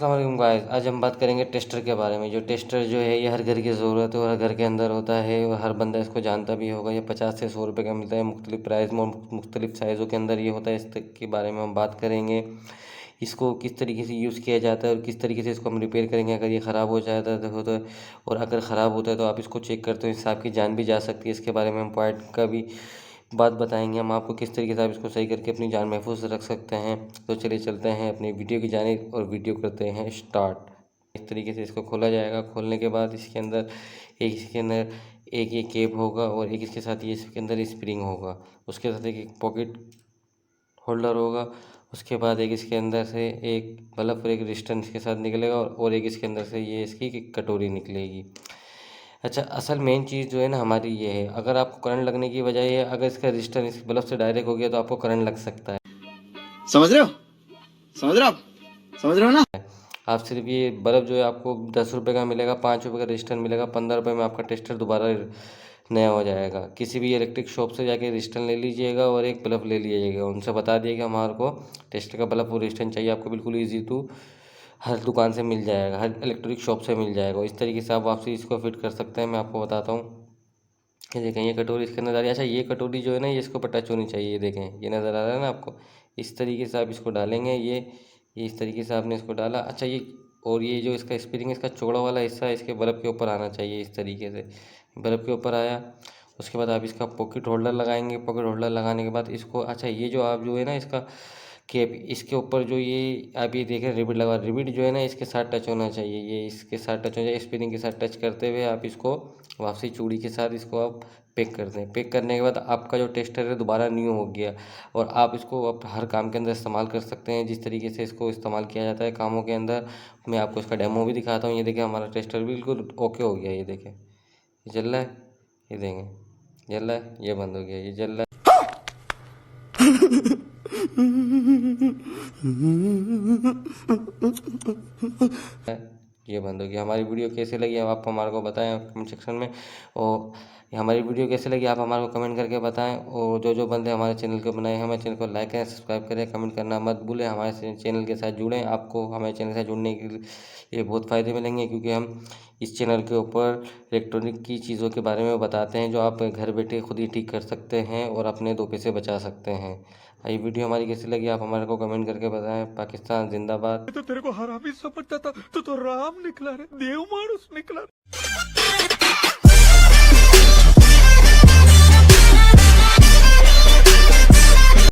अस्सलाम वालेकुम गाइस, आज हम बात करेंगे टेस्टर के बारे में। जो टेस्टर जो है ये हर घर की ज़रूरत है और हर घर के अंदर होता है और हर बंदा इसको जानता भी होगा। ये 50 से 100 रुपये का मिलता है, मुख्तलिफ प्राइस में मुख्तलिफ साइज़ों के अंदर ये होता है। इस तक के बारे में हम बात करेंगे, इसको किस तरीके से यूज़ किया जाता है और किस तरीके से इसको हम रिपेयर करेंगे अगर ये ख़राब हो जाता है तो। और अगर ख़राब होता है तो आप इसको चेक करते हो, इससे आपकी जान भी जा सकती है। इसके बारे में हम पॉइंट का भी बात बताएंगे हम आपको, किस तरीके से आप इसको सही करके अपनी जान महफूज रख सकते हैं। तो चलिए चलते हैं अपनी वीडियो की जानिब और वीडियो करते हैं स्टार्ट। इस तरीके से इसको खोला जाएगा। खोलने के बाद इसके अंदर एक ये केप होगा और एक इसके साथ ये इसके अंदर स्प्रिंग होगा। उसके साथ एक पॉकेट होल्डर होगा। उसके बाद एक इसके अंदर से एक बल्ब और एक रिस्टन इसके साथ निकलेगा और एक इसके अंदर से ये इसकी कटोरी निकलेगी। अच्छा, असल मेन चीज़ जो है ना हमारी ये है, अगर आपको करंट लगने की बजाय अगर इसका रजिस्टर इस बल्ब से डायरेक्ट हो गया तो आपको करंट लग सकता है। समझ रहे हो? समझ रहे हो आप? समझ रहे हो ना? आप सिर्फ ये बल्ब जो है आपको 10 रुपये का मिलेगा, 5 रुपये का रजिस्टर मिलेगा, 15 रुपये में आपका टेस्टर दोबारा नया हो जाएगा। किसी भी इलेक्ट्रिक शॉप से जाके रजिस्टर ले लीजिएगा और एक बल्ब ले लीजिएगा। उनसे बता दिएगा हमारे को टेस्टर का बल्ब और रजिस्टर चाहिए, आपको बिल्कुल ईजी टू हर दुकान से मिल जाएगा, हर इलेक्ट्रिक शॉप से मिल जाएगा। इस तरीके से आप वापसी इसको फिट कर सकते हैं। मैं आपको बताता हूँ, ये देखें ये कटोरी इसके अंदर आ रही है। अच्छा, ये कटोरी जो है ना ये इसको ऊपर टच होनी चाहिए। ये देखें ये नज़र आ रहा है ना आपको। इस तरीके से आप इसको डालेंगे, ये इस तरीके से आपने इसको डाला। अच्छा, ये जो इसका स्प्रिंग इसका चौड़ा वाला हिस्सा है इसके बल्ब के ऊपर आना चाहिए। इस तरीके से बल्ब के ऊपर आया। उसके बाद आप इसका पॉकेट होल्डर लगाएंगे। पॉकेट होल्डर लगाने के बाद इसको, अच्छा ये जो आप जो है ना इसका कैप, इसके ऊपर जो ये आप ये देखें रिबिट लगा, रिबिट जो है ना इसके साथ टच होना चाहिए। ये इसके साथ टच होना चाहिए। स्प्रिंग के साथ टच करते हुए आप इसको वापसी चूड़ी के साथ इसको आप पैक कर दें। पैक करने के बाद आपका जो टेस्टर है दोबारा न्यू हो गया और आप इसको अब हर काम के अंदर इस्तेमाल कर सकते हैं। जिस तरीके से इसको इस्तेमाल किया जाता है कामों के अंदर, मैं आपको इसका डेमो भी दिखाता हूँ। ये देखें हमारा टेस्टर बिल्कुल ओके हो गया। ये देखें ये जल रहा है, ये देखें जल रहा है, ये बंद हो गया, ये जल रहा है। ये बंद हो गया। हमारी वीडियो कैसे लगी अब आप हमारे को बताएं कमेंट सेक्शन में। और हमारी वीडियो कैसे लगी आप हमारे को कमेंट करके बताएं। और जो बंदे हमारे चैनल को बनाए हैं हमारे चैनल को लाइक करें, सब्सक्राइब करें, कमेंट करना मत भूलें। हमारे चैनल के साथ जुड़ें। आपको हमारे चैनल से जुड़ने के लिए बहुत फ़ायदे मिलेंगे, क्योंकि हम इस चैनल के ऊपर इलेक्ट्रॉनिक की चीज़ों के बारे में बताते हैं जो आप घर बैठे खुद ही ठीक कर सकते हैं और अपने 2 पैसे बचा सकते हैं। ये वीडियो हमारी कैसी लगी आप हमारे को कमेंट करके बताएं। पाकिस्तान जिंदाबाद। तो तेरे को हरामी समझता था, तो राम निकला रे, देव मानुस निकला।